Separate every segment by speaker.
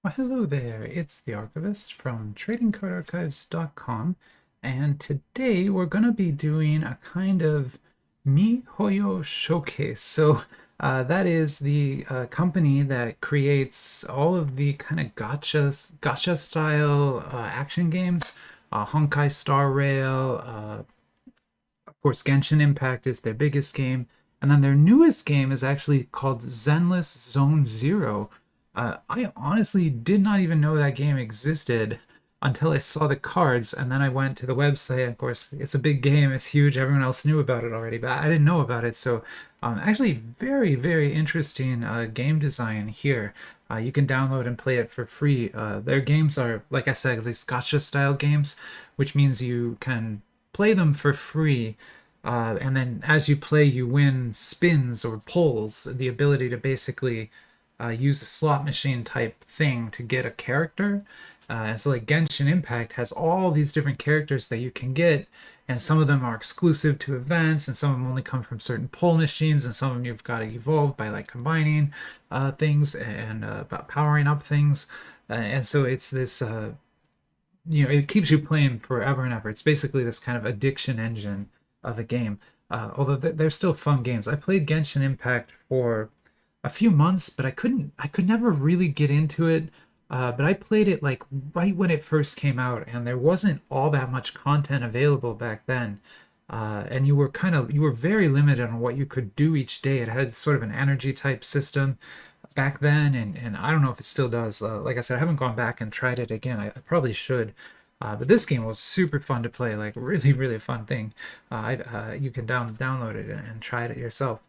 Speaker 1: Well, hello there, it's the Archivist from TradingCardArchives.com, and today we're going to be doing a kind of MiHoYo showcase. That is the company that creates all of the kind of gacha style action games. Honkai Star Rail, of course, Genshin Impact is their biggest game. And then their newest game is actually called Zenless Zone Zero. I honestly did not even know that game existed until I saw the cards, and then I went to the website. Of course, it's a big game, it's huge, everyone else knew about it already, but I didn't know about it. Actually, very, very interesting game design here. You can download and play it for free. Their games are, like I said, these gacha style games, which means you can play them for free. And then as you play, you win spins or pulls, the ability to basically use a slot machine type thing to get a character. And so, like Genshin Impact has all these different characters that you can get, and some of them are exclusive to events, and some of them only come from certain pull machines, and some of them you've got to evolve by like combining things and powering up things. And so it's this it keeps you playing forever and ever. It's basically this kind of addiction engine of a game. Although they're still fun games. I played Genshin Impact for a few months, but I could never really get into it. But I played it like right when it first came out, and there wasn't all that much content available back then. And you were very limited on what you could do each day. It had sort of an energy type system back then, and I don't know if it still does. Like I said, I haven't gone back and tried it again. I probably should. But this game was super fun to play, like really, really fun thing. You can download it and try it yourself.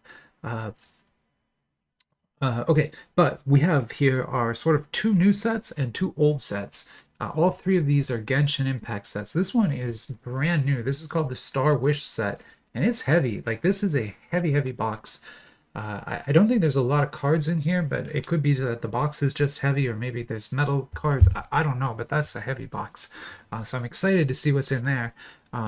Speaker 1: Uh, okay, but we have here are sort of two new sets and two old sets. All three of these are Genshin Impact sets. This one is brand new. This is called the Star Wish set, and it's heavy. Like this is a heavy, heavy box. I don't think there's a lot of cards in here, but it could be that the box is just heavy, or maybe there's metal cards. I don't know, but that's a heavy box. So I'm excited to see what's in there.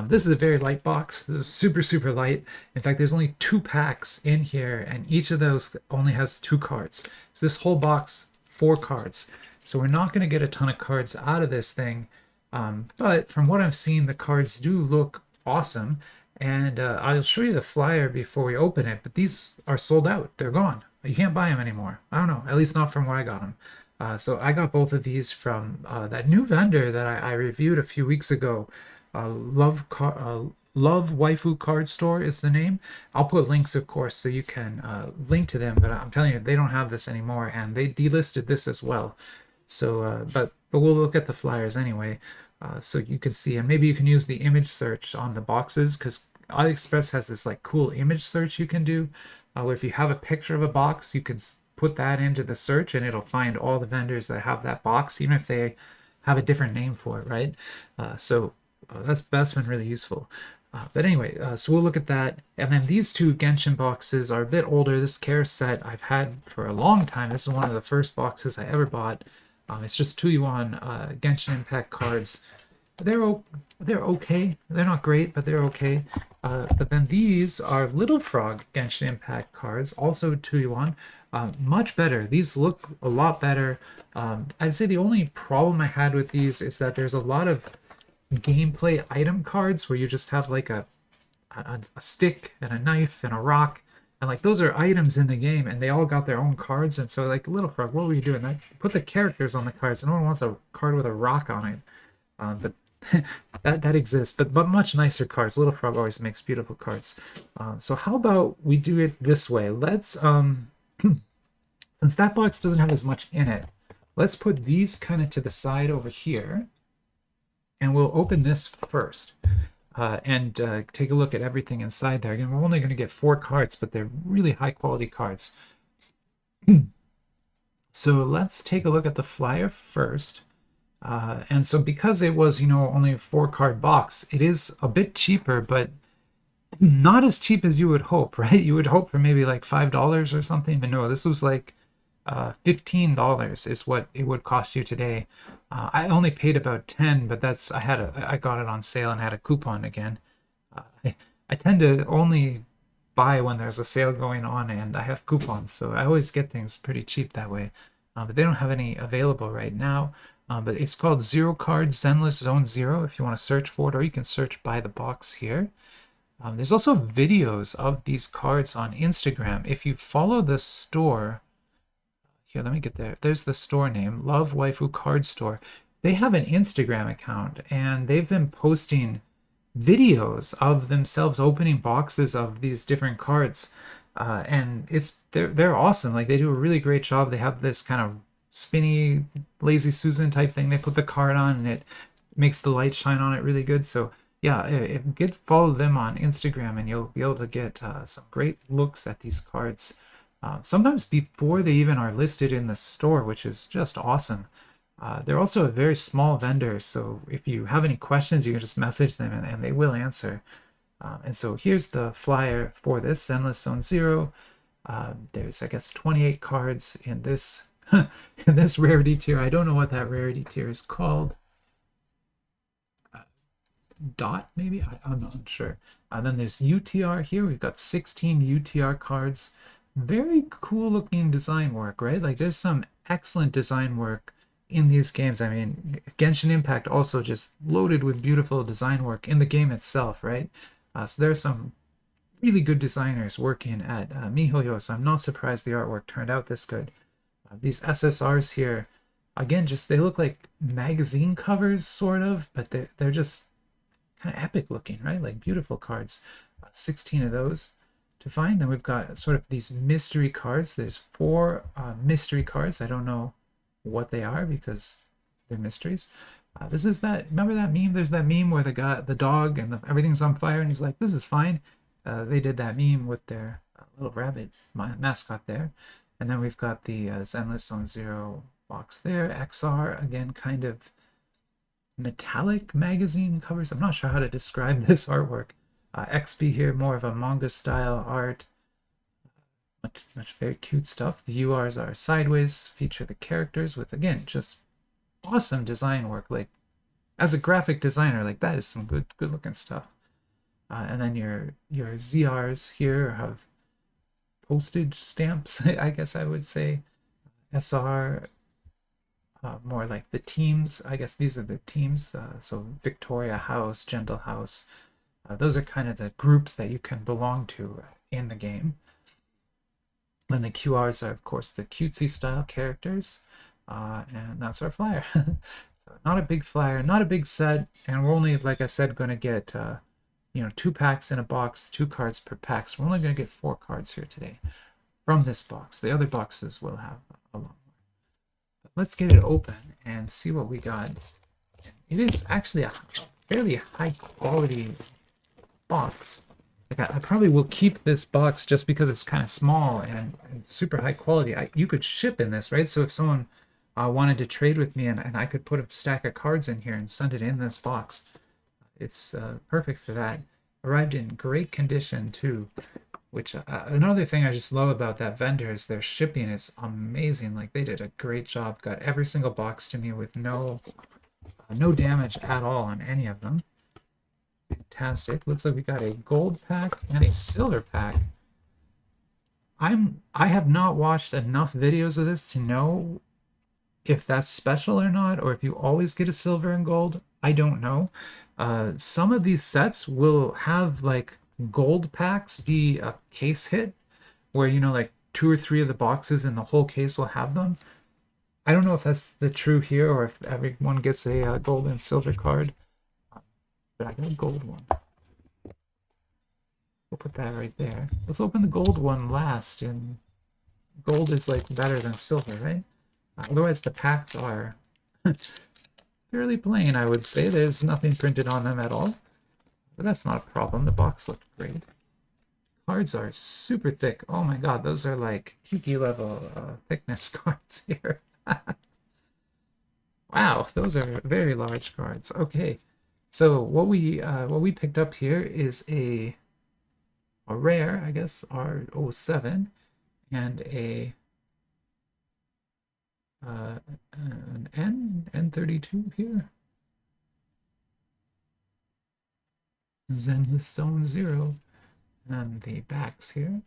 Speaker 1: This is a very light box. This is super, super light. In fact, there's only two packs in here, and each of those only has two cards. So this whole box, four cards. So we're not going to get a ton of cards out of this thing. But from what I've seen, the cards do look awesome. And I'll show you the flyer before we open it, but these are sold out. They're gone. You can't buy them anymore. I don't know, at least not from where I got them. So I got both of these from that new vendor that I reviewed a few weeks ago. Love Waifu Card Store is the name. I'll put links, of course, so you can link to them. But I'm telling you, they don't have this anymore, and they delisted this as well. But we'll look at the flyers anyway, so you can see, and maybe you can use the image search on the boxes because AliExpress has this like cool image search you can do, where if you have a picture of a box, you can put that into the search, and it'll find all the vendors that have that box, even if they have a different name for it, right? That's been really useful. But anyway, so we'll look at that. And then these two Genshin boxes are a bit older. This KAER set I've had for a long time. This is one of the first boxes I ever bought. It's just 2-yuan Genshin Impact cards. They're they're okay. They're not great, but they're okay. But then these are Little Frog Genshin Impact cards, also 2-yuan. Much better. These look a lot better. I'd say the only problem I had with these is that there's a lot of gameplay item cards where you just have like a stick and a knife and a rock, and like those are items in the game, and they all got their own cards. And so like Little Frog, what were you doing? That put the characters on the cards. No one wants a card with a rock on it. But that exists, but much nicer cards. Little Frog always makes beautiful cards. So how about we do it this way? Let's since that box doesn't have as much in it, let's put these kind of to the side over here, and we'll open this first. And take a look at everything inside there. Again, we're only going to get 4 cards, but they're really high quality cards. So let's take a look at the flyer first. And so because it was, only a 4-card box, it is a bit cheaper, but not as cheap as you would hope, right? You would hope for maybe like $5 or something, but no, this was like $15 is what it would cost you today. I only paid about 10, but I got it on sale and had a coupon again. I tend to only buy when there's a sale going on and I have coupons, so I always get things pretty cheap that way. but they don't have any available right now. But it's called Zero Cards Zenless Zone Zero if you want to search for it, or you can search by the box here. There's also videos of these cards on Instagram. If you follow the store, here, let me get there. There's the store name, Love Waifu Card Store. They have an Instagram account, and they've been posting videos of themselves opening boxes of these different cards, and they're awesome. Like they do a really great job. They have this kind of spinny lazy Susan type thing. They put the card on, and it makes the light shine on it really good. So yeah, follow them on Instagram, and you'll be able to get some great looks at these cards. Sometimes before they even are listed in the store, which is just awesome. They're also a very small vendor, so if you have any questions, you can just message them and they will answer. And so here's the flyer for this Zenless Zone Zero. There's, I guess, 28 cards in this in this rarity tier. I don't know what that rarity tier is called. Dot, maybe? I'm not sure. Then there's UTR here. We've got 16 UTR cards. Very cool looking design work, right? Like there's some excellent design work in these games. I mean, Genshin Impact also just loaded with beautiful design work in the game itself, right? So there are some really good designers working at MiHoYo, so I'm not surprised the artwork turned out this good. These SSRs here, again, just they look like magazine covers, sort of, but they're just kind of epic looking, right? Like beautiful cards. 16 of those to find. Then we've got sort of these mystery cards. There's 4 mystery cards. I don't know what they are because they're mysteries. This is that, remember that meme? There's that meme where the dog and everything's on fire and he's like, this is fine. They did that meme with their little rabbit mascot there. And then we've got the Zenless Zone Zero box there. XR, again, kind of metallic magazine covers. I'm not sure how to describe this artwork. XP here, more of a manga style art. Much very cute stuff. The URs are sideways, feature the characters with, again, just awesome design work. Like, as a graphic designer, like that is some good looking stuff. And then your ZRs here have postage stamps, I guess I would say. SR, more like the teams. I guess these are the teams. So Victoria House, Gentle House. Those are kind of the groups that you can belong to in the game. Then the QRs are, of course, the cutesy style characters. And that's our flyer. So not a big flyer, not a big set, and we're only, like I said, going to get 2 packs in a box, 2 cards per pack. So we're only going to get 4 cards here today from this box. The other boxes will have a lot more. But let's get it open and see what we got. It is actually a fairly high quality box. Like I probably will keep this box just because it's kind of small and super high quality. You could ship in this, right? So if someone wanted to trade with me and I could put a stack of cards in here and send it in this box, it's perfect for that. Arrived in great condition too, which another thing I just love about that vendor is their shipping is amazing. Like they did a great job. Got every single box to me with no damage at all on any of them. Fantastic. Looks like we got a gold pack and a silver pack. I have not watched enough videos of this to know if that's special or not, or if you always get a silver and gold. I don't know. Some of these sets will have like gold packs be a case hit, where like 2 or 3 of the boxes in the whole case will have them. I don't know if that's the true here or if everyone gets a gold and silver card. But I got a gold one. We'll put that right there. Let's open the gold one last, and gold is like better than silver, right? Otherwise, the packs are fairly plain, I would say. There's nothing printed on them at all. But that's not a problem. The box looked great. Cards are super thick. Oh my god, those are like Yuki level thickness cards here. Wow, those are very large cards. Okay. So what we picked up here is a rare, I guess, R07, and an N32 here. Zenless Zone Zero, and the backs here.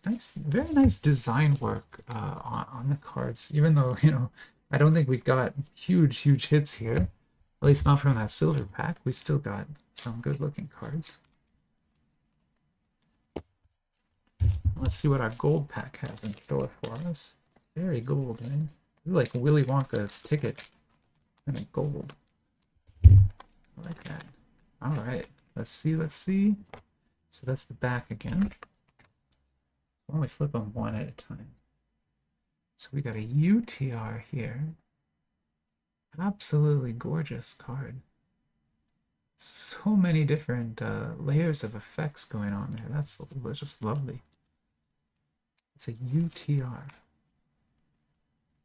Speaker 1: nice, very nice design work on the cards. Even though, I don't think we got huge hits here. At least not from that silver pack. We still got some good looking cards. Let's see what our gold pack has in store for us. Very gold, man. This is like Willy Wonka's ticket. And a gold. I like that. Alright. Let's see. So that's the back again. Why don't we flip them one at a time? So we got a UTR here. Absolutely gorgeous card. So many different layers of effects going on there. That's just lovely. It's a UTR.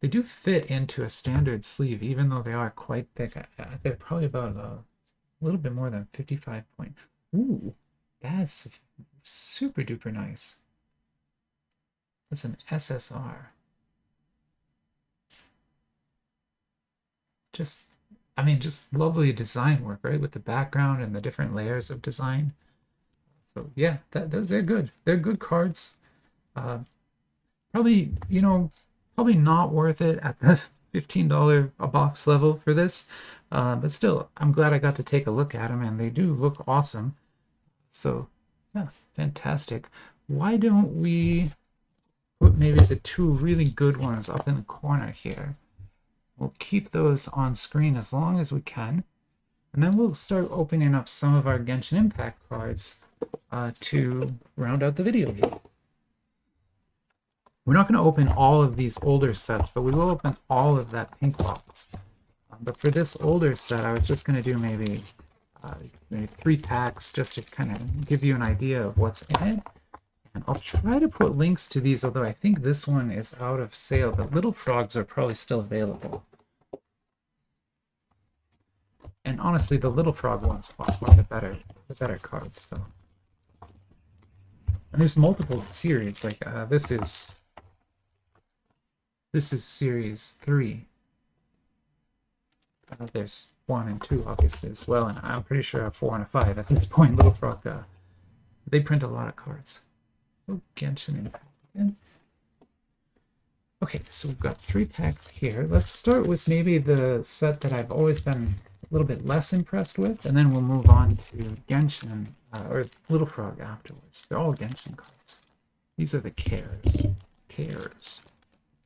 Speaker 1: They do fit into a standard sleeve, even though they are quite thick. They're probably about a little bit more than 55 point. Ooh, that's super duper nice. That's an SSR. Just lovely design work, right? With the background and the different layers of design. So yeah, they're good. They're good cards. Probably, probably not worth it at the $15 a box level for this. But still, I'm glad I got to take a look at them, and they do look awesome. So yeah, fantastic. Why don't we put maybe the two really good ones up in the corner here? We'll keep those on screen as long as we can. And then we'll start opening up some of our Genshin Impact cards to round out the video here. We're not going to open all of these older sets, but we will open all of that pink box. But for this older set, I was just going to do maybe 3 packs just to kind of give you an idea of what's in it. And I'll try to put links to these, although I think this one is out of sale, but Little Frogs are probably still available. And honestly, the Little Frog ones are the better cards. So, and there's multiple series. Like this is series 3. There's 1 and 2 obviously as well, and I'm pretty sure I have 4 and a 5 at this point. Little Frog, they print a lot of cards. Oh, Genshin Impact again. Okay, so we've got 3 packs here. Let's start with maybe the set that I've always been a little bit less impressed with, and then we'll move on to Genshin, or Little Frog afterwards. They're all Genshin cards. These are the KAERs. KAERs.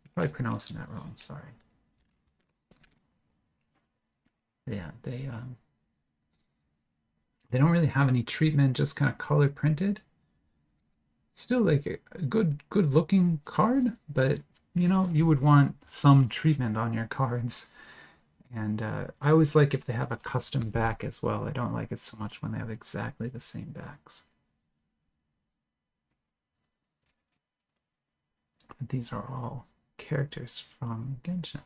Speaker 1: I'm probably pronouncing that wrong, sorry. Yeah, they don't really have any treatment, just kind of color printed. Still like a good looking card, but you would want some treatment on your cards. And I always like if they have a custom back as well. I don't like it so much when they have exactly the same backs. But these are all characters from Genshin.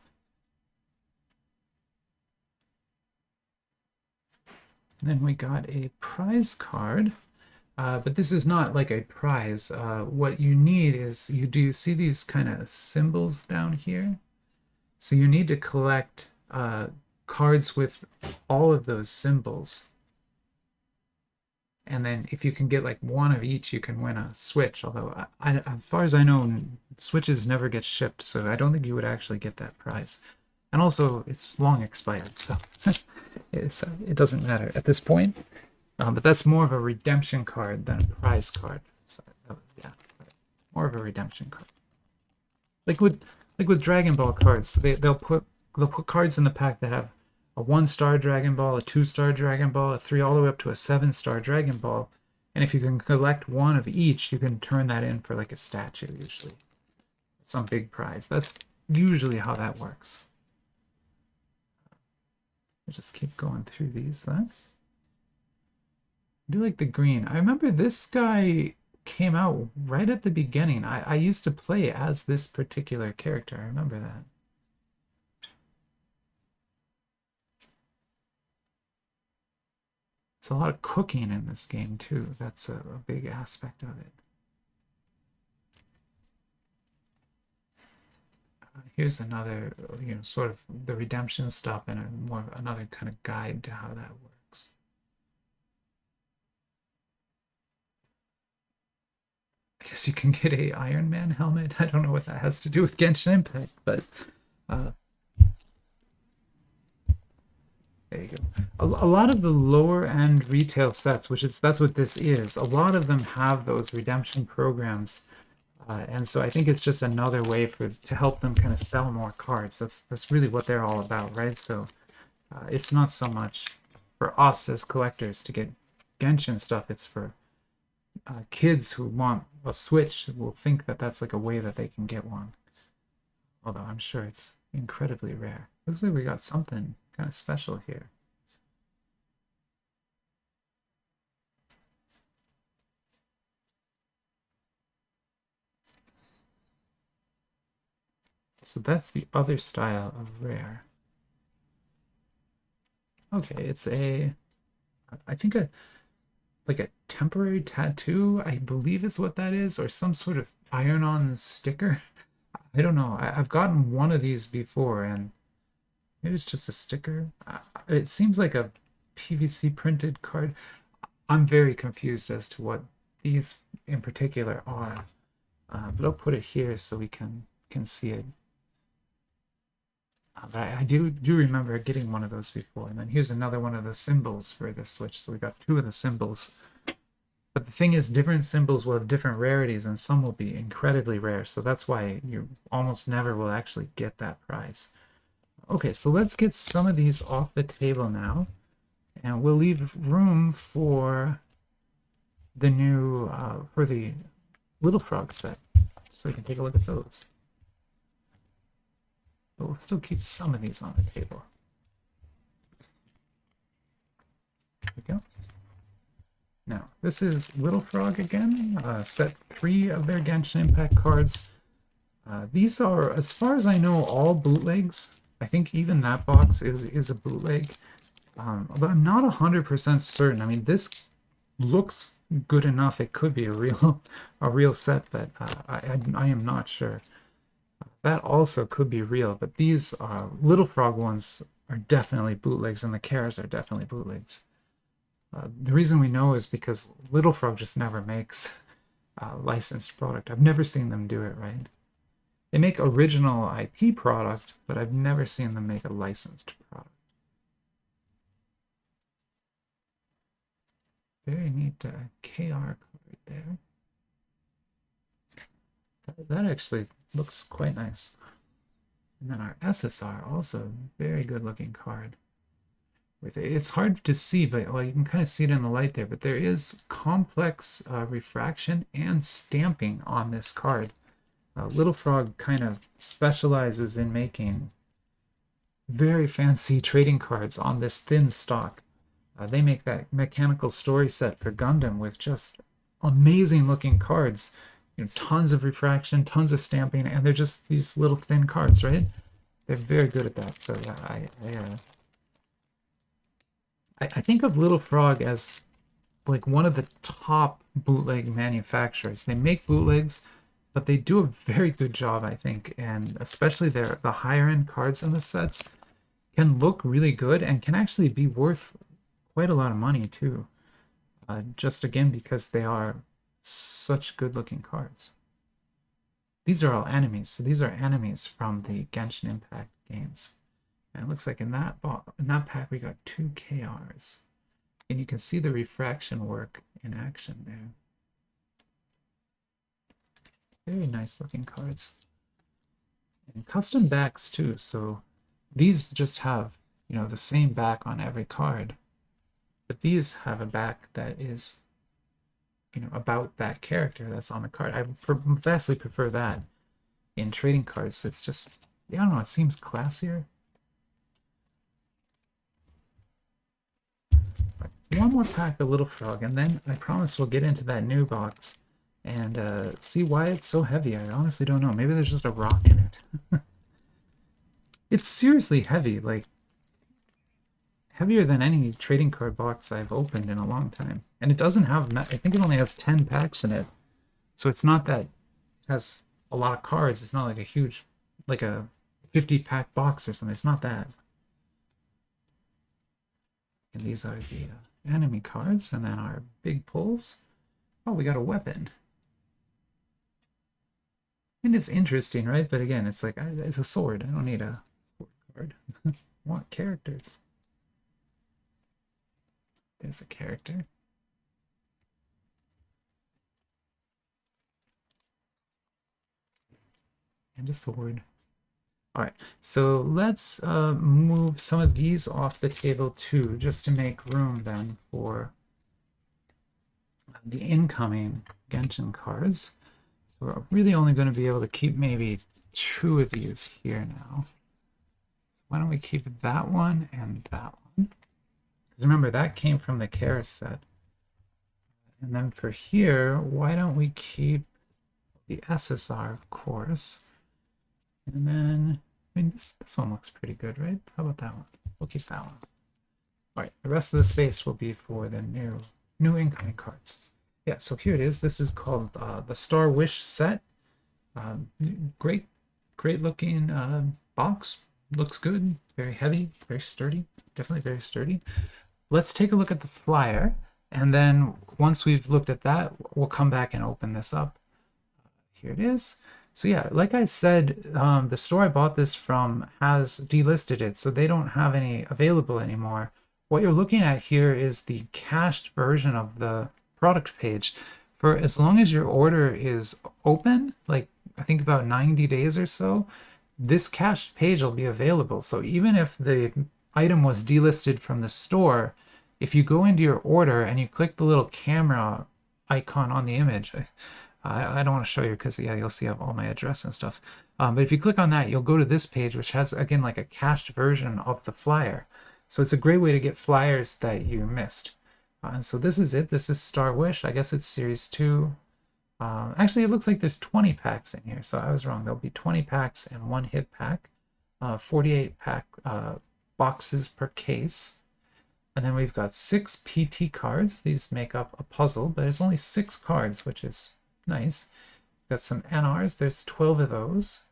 Speaker 1: And then we got a prize card. But this is not like a prize. What you need is, you see these kind of symbols down here? So you need to collect cards with all of those symbols. And then if you can get like 1 of each, you can win a Switch. Although, as far as I know, Switches never get shipped, so I don't think you would actually get that prize. And also, it's long expired, so it doesn't matter at this point. But that's more of a redemption card than a prize card. So, yeah, more of a redemption card. Like with Dragon Ball cards, they'll put cards in the pack that have a 1-star Dragon Ball, a 2-star Dragon Ball, a 3 all the way up to a 7-star Dragon Ball. And if you can collect 1 of each, you can turn that in for like a statue usually. Some big prize. That's usually how that works. I'll just keep going through these then. I do like the green. I remember this guy came out right at the beginning. I used to play as this particular character. I remember that. There's a lot of cooking in this game too. That's a big aspect of it. Here's another, sort of the redemption stuff and another kind of guide to how that works. I guess you can get a Iron Man helmet. I don't know what that has to do with Genshin Impact, but uh, there you go. A lot of the lower end retail sets, that's what this is. A lot of them have those redemption programs, and so I think it's just another way to help them kind of sell more cards. That's really what they're all about, right? So it's not so much for us as collectors to get Genshin stuff. It's for kids who want a Switch will think that that's like a way that they can get one. Although I'm sure it's incredibly rare. Looks like we got something kind of special here. So that's the other style of rare. Okay, it's I think like a temporary tattoo, I believe is what that is, or some sort of iron-on sticker. I don't know. I've gotten one of these before, and maybe it's just a sticker. It seems like a PVC printed card. I'm very confused as to what these in particular are, but I'll put it here so we can see it. But I do remember getting one of those before. And then here's another one of the symbols for the Switch. So we got two of the symbols. But the thing is, different symbols will have different rarities, and some will be incredibly rare. So that's why you almost never will actually get that prize. Okay, so let's get some of these off the table now. And we'll leave room for the new, for the Little Frog set. So we can take a look at those. But we'll still keep some of these on the table. There we go. Now, this is Little Frog again, set 3 of their Genshin Impact cards. These are, as far as I know, all bootlegs. I think even that box is a bootleg. But I'm not 100% certain. I mean, this looks good enough. It could be a real set, but I am not sure. That also could be real, but these Little Frog ones are definitely bootlegs, and the KAERs are definitely bootlegs. The reason we know is because Little Frog just never makes licensed product. I've never seen them do it, right? They make original IP product, but I've never seen them make a licensed product. Very neat KAER card there. That actually looks quite nice. And then our SSR, also very good looking card. It's hard to see, but well, you can kind of see it in the light there, but there is complex refraction and stamping on this card. Little Frog kind of specializes in making very fancy trading cards on this thin stock. They make that mechanical story set for Gundam with just amazing looking cards. You know, tons of refraction, tons of stamping, and they're just these little thin cards, right? They're very good at that. So yeah, I think of Little Frog as like one of the top bootleg manufacturers. They make bootlegs, but they do a very good job, I think, and especially the higher end cards in the sets can look really good and can actually be worth quite a lot of money too. Just again because they are such good looking cards. These are all enemies, so these are enemies from the Genshin Impact games. And it looks like in that pack we got 2 KAERs. And you can see the refraction work in action there. Very nice looking cards. And custom backs too, so these just have, you know, the same back on every card. But these have a back that is, you know, about that character that's on the card. I vastly prefer that in trading cards. It's just, I don't know, it seems classier. One more pack of Little Frog, and then I promise we'll get into that new box and see why it's so heavy. I honestly don't know. Maybe there's just a rock in it. It's seriously heavy, like heavier than any trading card box I've opened in a long time. And it doesn't have, I think it only has 10 packs in it. So it's not that it has a lot of cards. It's not like a huge, like a 50 pack box or something. It's not that. And these are the enemy cards, and then our big pulls. Oh, we got a weapon. And it's interesting, right? But again, it's like, it's a sword. I don't need a sword card. I want characters. There's a character. And a sword. All right, so let's move some of these off the table too, just to make room then for the incoming Genshin cards. So we're really only going to be able to keep maybe 2 of these here now. Why don't we keep that one and that one? Because remember, that came from the KAER set. And then for here, why don't we keep the SSR, of course. And then, I mean, this one looks pretty good, right? How about that one? We'll keep that one. All right, the rest of the space will be for the new incoming cards. Yeah, so here it is. This is called the Star Wish set. Great looking box. Looks good. Very heavy, very sturdy. Definitely very sturdy. Let's take a look at the flyer. And then once we've looked at that, we'll come back and open this up. Here it is. So yeah, like I said, the store I bought this from has delisted it, so they don't have any available anymore. What you're looking at here is the cached version of the product page. For as long as your order is open, like I think about 90 days or so, this cached page will be available. So even if the item was delisted from the store, if you go into your order and you click the little camera icon on the image, I don't want to show you because yeah, you'll see all my address and stuff. But if you click on that, you'll go to this page, which has again like a cached version of the flyer. So it's a great way to get flyers that you missed. And so this is it. This is Star Wish. I guess it's Series 2. Actually, it looks like there's 20 packs in here, so I was wrong. There'll be 20 packs and 1 hit pack, 48 pack boxes per case. And then we've got 6 PT cards. These make up a puzzle, but it's only 6 cards, which is nice. Got some NRs, there's 12 of those.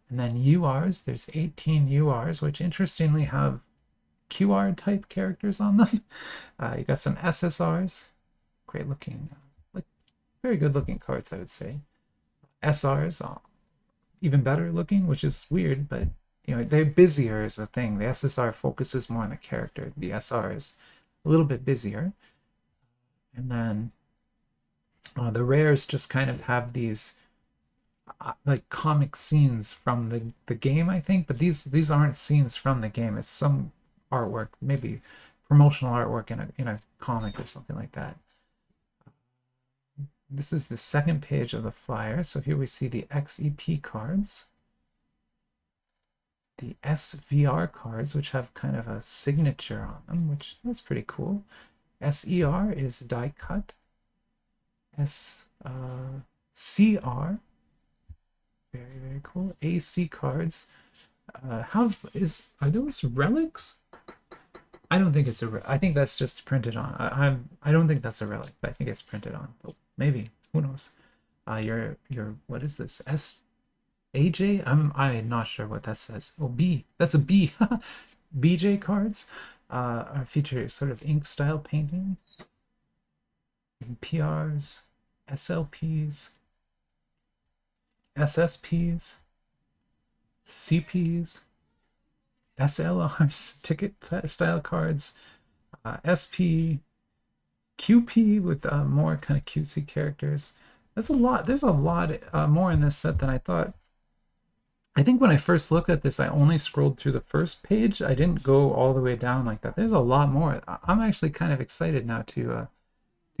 Speaker 1: And then URs, there's 18 URs, which interestingly have QR type characters on them. You got some SSRs, great looking, like very good looking cards, I would say. SRs, even better looking, which is weird, but you know, they're busier is the thing. The SSR focuses more on the character. The SR is a little bit busier. And then the rares just kind of have these like comic scenes from the game, I think, but these aren't scenes from the game. It's some artwork, maybe promotional artwork in a comic or something like that. This is the second page of the flyer. So here we see the XEP cards, the SVR cards, which have kind of a signature on them, which is pretty cool. SER is die cut. CR, very cool. AC cards. Are those relics? I don't think it's I think that's just printed on. I don't think that's a relic, but I think it's printed on. Oh, maybe, who knows? Your what is this? AJ? I'm not sure what that says. Oh, B. That's a B. BJ cards feature sort of ink style painting. PRs, SLPs, SSPs, CPs, SLRs, ticket style cards, SP, QP with more kind of cutesy characters. That's a lot. There's a lot more in this set than I thought. I think when I first looked at this, I only scrolled through the first page. I didn't go all the way down like that. There's a lot more. I'm actually kind of excited now to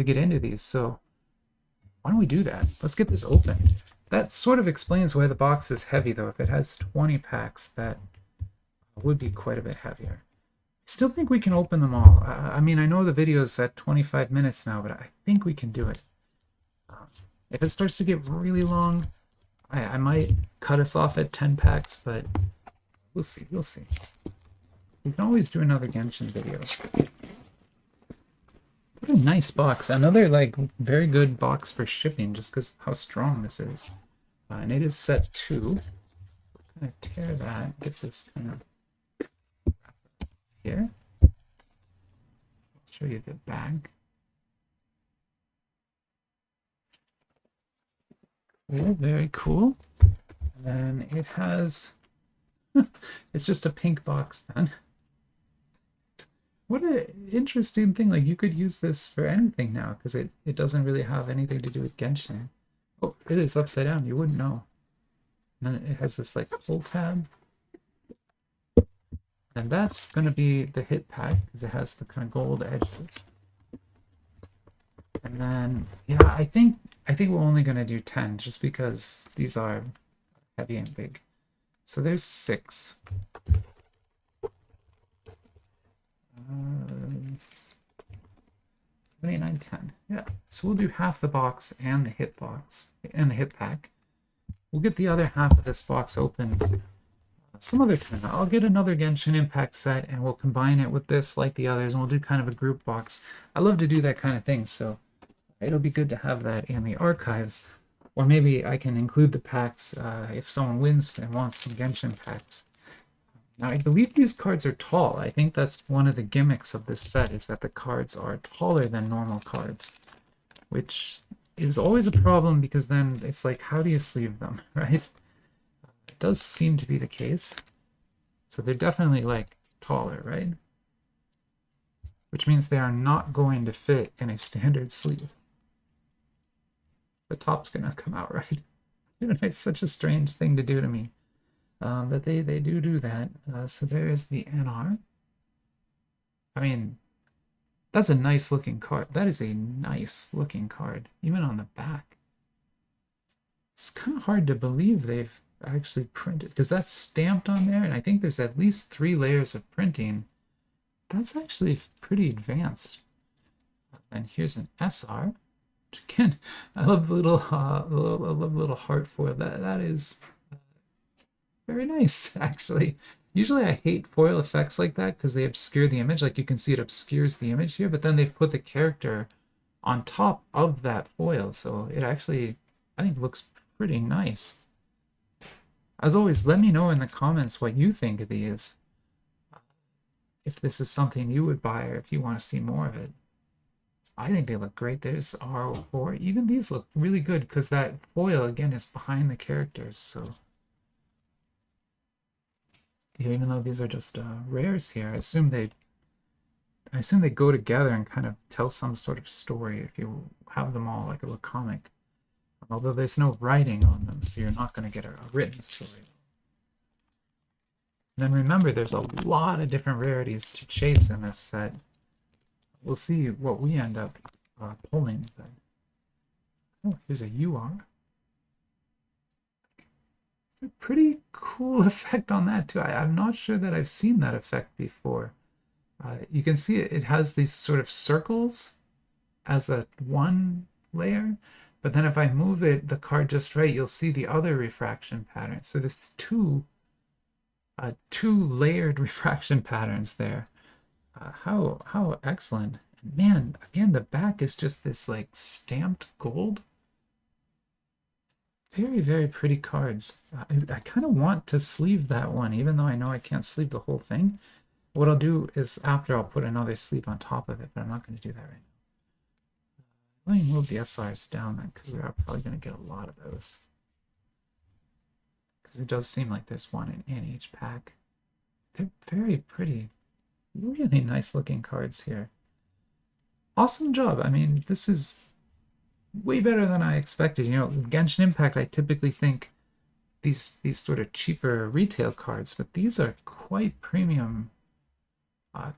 Speaker 1: get into these. So why don't we do that? Let's get this open. That sort of explains why the box is heavy, though. If it has 20 packs, that would be quite a bit heavier. Still think we can open them all. I mean, I know the video is at 25 minutes now, but I think we can do it. If it starts to get really long, I might cut us off at 10 packs, but we'll see. We'll see. We can always do another Genshin video. What a nice box. Another, like, very good box for shipping, just because of how strong this is. And it is set 2. We're going to tear that, get this kind of here. I'll show you the bag. cool, very cool. And then it has, it's just a pink box then. What an interesting thing. Like you could use this for anything now because it doesn't really have anything to do with Genshin. Oh, it is upside down. You wouldn't know. And then it has this like pull tab. And that's going to be the hit pack because it has the kind of gold edges. And then, yeah, I think we're only going to do 10 just because these are heavy and big. So there's 6. 79, 10. Yeah. So we'll do half the box and the hit box and the hit pack. We'll get the other half of this box open some other time. I'll get another Genshin Impact set and we'll combine it with this like the others and we'll do kind of a group box. I love to do that kind of thing, so it'll be good to have that in the archives. Or maybe I can include the packs if someone wins and wants some Genshin packs. Now, I believe these cards are tall. I think that's one of the gimmicks of this set is that the cards are taller than normal cards, which is always a problem because then it's like, how do you sleeve them, right? It does seem to be the case. So they're definitely like taller, right? Which means they are not going to fit in a standard sleeve. The top's gonna come out, right? It's such a strange thing to do to me. But they do that. So there is the NR. I mean, that's a nice looking card. That is a nice looking card, even on the back. It's kind of hard to believe they've actually printed because that's stamped on there, and I think there's at least 3 layers of printing. That's actually pretty advanced. And here's an SR. Again, I love the little little heart foil. That is very nice, actually. Usually I hate foil effects like that because they obscure the image. Like you can see it obscures the image here, but then they've put the character on top of that foil, so it actually, I think, looks pretty nice. As always, let me know in the comments what you think of these. If this is something you would buy or if you want to see more of it. I think they look great. There's R04. Even these look really good because that foil, again, is behind the characters, so... Even though these are just rares here, I assume they go together and kind of tell some sort of story if you have them all like a little comic. Although there's no writing on them, so you're not going to get a written story. And then remember, there's a lot of different rarities to chase in this set. We'll see what we end up pulling. But... oh, there's a UR. A pretty cool effect on that too. I'm not sure that I've seen that effect before. You can see it has these sort of circles as a one layer, but then if I move it, the card just right, you'll see the other refraction pattern. So there's two layered refraction patterns there. How excellent. And man, again, the back is just this like stamped gold. Very, very pretty cards. I kind of want to sleeve that one, even though I know I can't sleeve the whole thing. What I'll do is after I'll put another sleeve on top of it, but I'm not going to do that right now. Let me move the SRs down then, because we are probably going to get a lot of those. Because it does seem like there's one in each pack. They're very pretty. Really nice looking cards here. Awesome job. I mean, this is way better than I expected. You know, Genshin Impact, I typically think these sort of cheaper retail cards, but these are quite premium,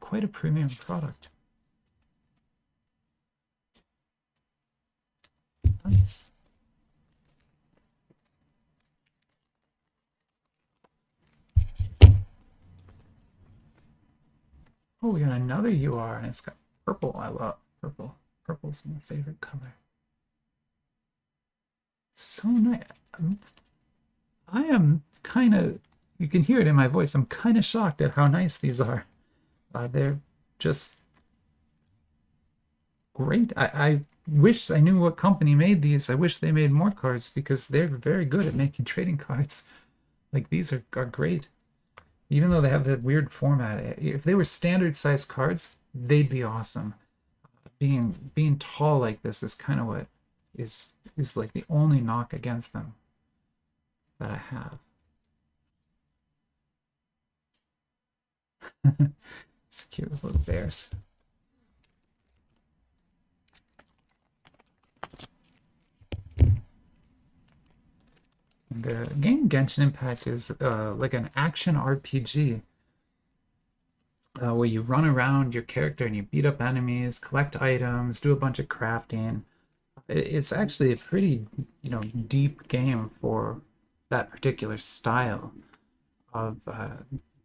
Speaker 1: quite a premium product. Nice. Oh, we got another UR, and it's got purple. I love purple. Purple's my favorite color. So nice. I am kind of, you can hear it in my voice, I'm kind of shocked at how nice these are. They're just great. I wish I knew what company made these. I wish they made more cards because they're very good at making trading cards. Like these are great. Even though they have that weird format. If they were standard size cards, they'd be awesome. Being tall like this is kind of what is is like the only knock against them that I have. It's cute little bears. The game Genshin Impact is like an action RPG where you run around your character and you beat up enemies, collect items, do a bunch of crafting. It's actually a pretty, deep game for that particular style of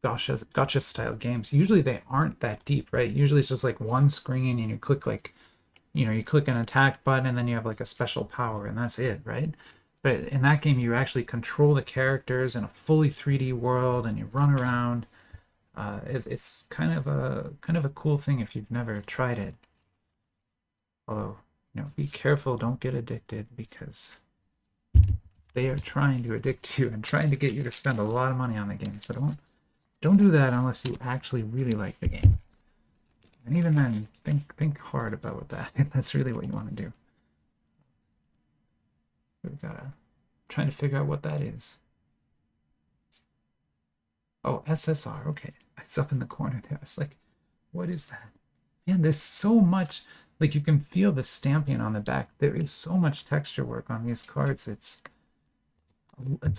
Speaker 1: gacha style games. Usually they aren't that deep, right? Usually it's just like one screen and you click you click an attack button and then you have like a special power and that's it, right? But in that game you actually control the characters in a fully 3D world and you run around. It's kind of a cool thing if you've never tried it. Although, be careful, don't get addicted because they are trying to addict you and trying to get you to spend a lot of money on the game. So don't do that unless you actually really like the game. And even then, think hard about that if that's really what you want to do. We've got trying to figure out what that is. Oh, SSR. Okay, it's up in the corner there. It's like, what is that? Man, there's so much. Like you can feel the stamping on the back. There is so much texture work on these cards. It's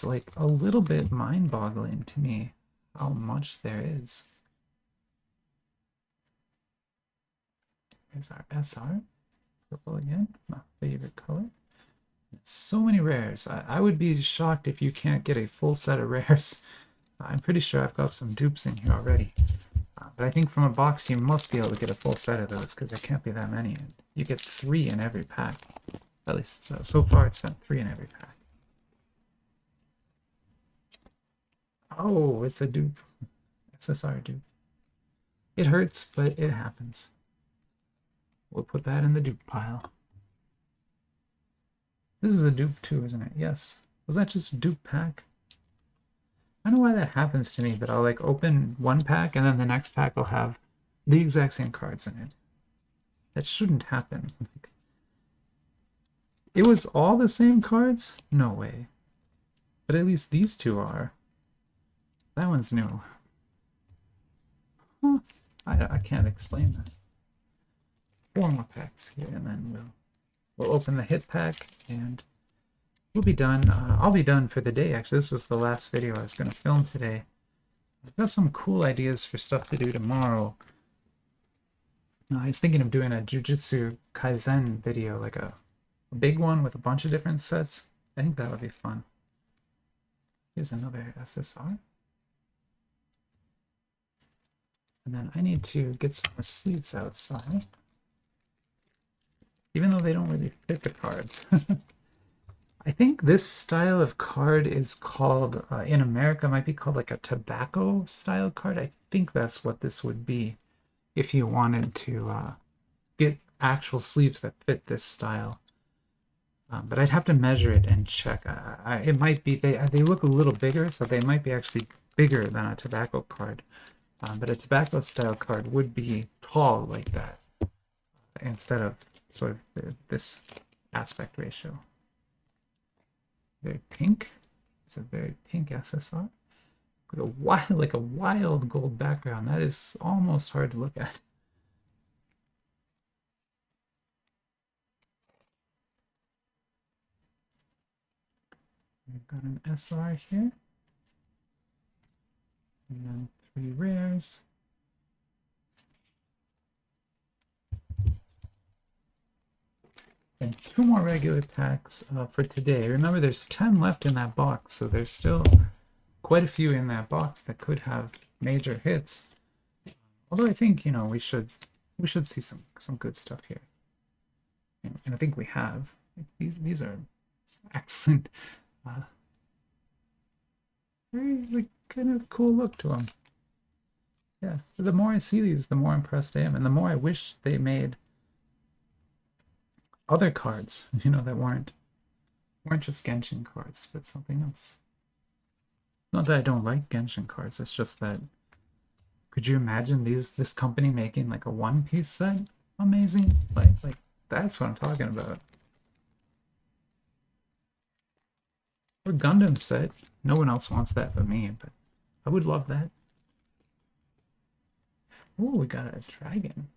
Speaker 1: like a little bit mind-boggling to me how much there is. Here's our SR. Purple again, my favorite color. So many rares. I would be shocked if you can't get a full set of rares. I'm pretty sure I've got some dupes in here already. But I think from a box you must be able to get a full set of those because there can't be that many. You get 3 in every pack. At least so far it's been 3 in every pack. Oh, it's a dupe. SSR dupe. It hurts, but it happens. We'll put that in the dupe pile. This is a dupe too, isn't it? Yes. Was that just a dupe pack? I don't know why that happens to me, but I'll like open one pack and then the next pack will have the exact same cards in it. That shouldn't happen. It was all the same cards? No way. But at least these two are. That one's new. Huh. I can't explain that. 4 more packs here and then we'll open the hit pack and we'll be done. I'll be done for the day, actually. This is the last video I was going to film today. I've got some cool ideas for stuff to do tomorrow. I was thinking of doing a Jujutsu Kaisen video, like a big one with a bunch of different sets. I think that would be fun. Here's another SSR. And then I need to get some more sleeves outside. Even though they don't really fit the cards. I think this style of card is called, in America, might be called like a tobacco style card. I think that's what this would be if you wanted to get actual sleeves that fit this style. But I'd have to measure it and check. It might be, they look a little bigger, so they might be actually bigger than a tobacco card. But a tobacco style card would be tall like that instead of sort of this aspect ratio. Very pink. It's a very pink SSR. With a wild gold background. That is almost hard to look at. We've got an SR here. And then 3 rares. And 2 more regular packs for today. Remember, there's 10 left in that box, so there's still quite a few in that box that could have major hits. Although I think, we should see some good stuff here. And I think we have. These are excellent. Very kind of cool look to them. Yeah, the more I see these, the more impressed I am, and the more I wish they made other cards, that weren't just Genshin cards, but something else. Not that I don't like Genshin cards, it's just that, could you imagine this company making like a one-piece set? Amazing. Like that's what I'm talking about. Or Gundam set. No one else wants that but me, but I would love that. Oh, we got a dragon.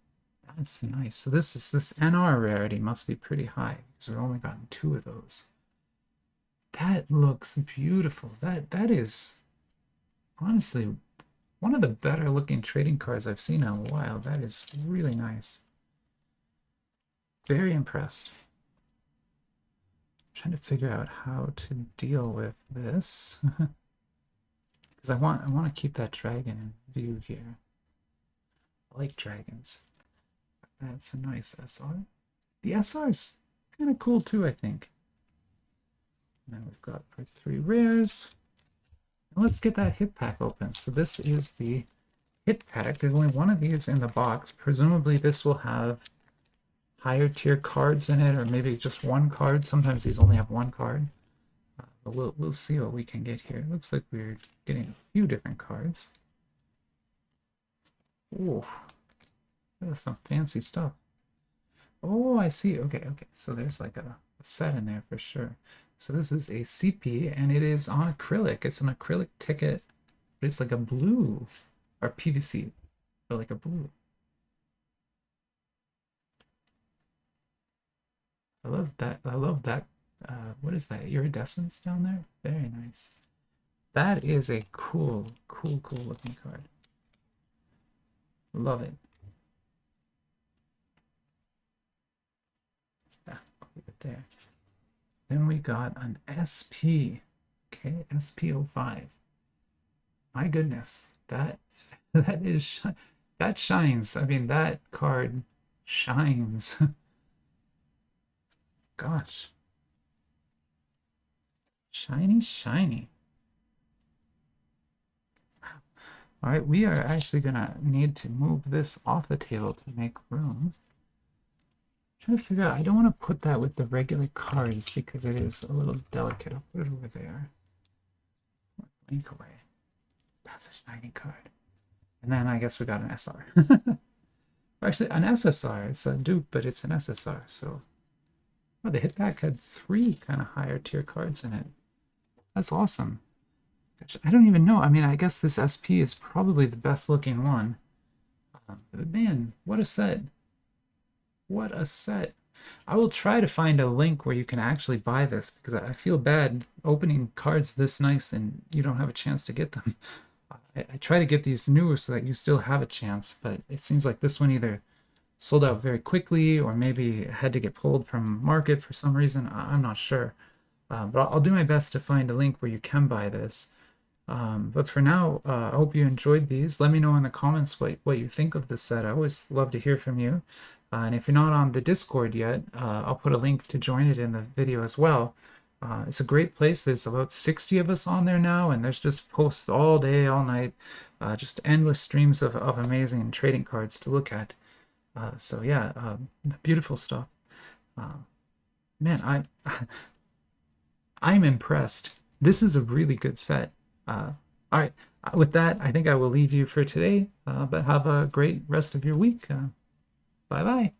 Speaker 1: That's nice. So this NR rarity must be pretty high because we've only gotten 2 of those. That looks beautiful. That is honestly one of the better looking trading cards I've seen in a while. That is really nice. Very impressed. I'm trying to figure out how to deal with this. Because I want to keep that dragon in view here. I like dragons. That's a nice SR. The SR's kind of cool too, I think. Now we've got our 3 rares. And let's get that hit pack open. So this is the hit pack. There's only 1 of these in the box. Presumably this will have higher tier cards in it, or maybe just 1 card. Sometimes these only have 1 card. But we'll see what we can get here. It looks like we're getting a few different cards. Ooh, that's some fancy stuff. Oh, I see. Okay. So there's like a set in there for sure. So this is a CP, and it is on acrylic. It's an acrylic ticket, but it's like a blue, or PVC, but like a blue. I love that. I love that. What is that? Iridescence down there? Very nice. That is a cool looking card. Love it. I'll leave it there. Then we got an SP. Okay, SP05. My goodness, that shines. I mean, that card shines. Gosh. Shiny. Wow. All right, we are actually gonna need to move this off the table to make room. I'm trying to figure out, I don't want to put that with the regular cards because it is a little delicate. I'll put it over there. Blink away. That's a shiny card. And then I guess we got an SR. Actually, an SSR. It's a dupe, but it's an SSR. So, oh, the hit pack had 3 kind of higher tier cards in it. That's awesome. I don't even know. I mean, I guess this SP is probably the best looking one. But man, what a set. What a set. I will try to find a link where you can actually buy this because I feel bad opening cards this nice and you don't have a chance to get them. I try to get these newer so that you still have a chance, but it seems like this one either sold out very quickly or maybe had to get pulled from market for some reason. I'm not sure. But I'll do my best to find a link where you can buy this. But for now, I hope you enjoyed these. Let me know in the comments what you think of this set. I always love to hear from you. And if you're not on the Discord yet, I'll put a link to join it in the video as well. It's a great place. There's about 60 of us on there now, and there's just posts all day, all night. Just endless streams of amazing trading cards to look at. So yeah, beautiful stuff. Man, I'm impressed. This is a really good set. All right, with that, I think I will leave you for today, but have a great rest of your week. Bye-bye.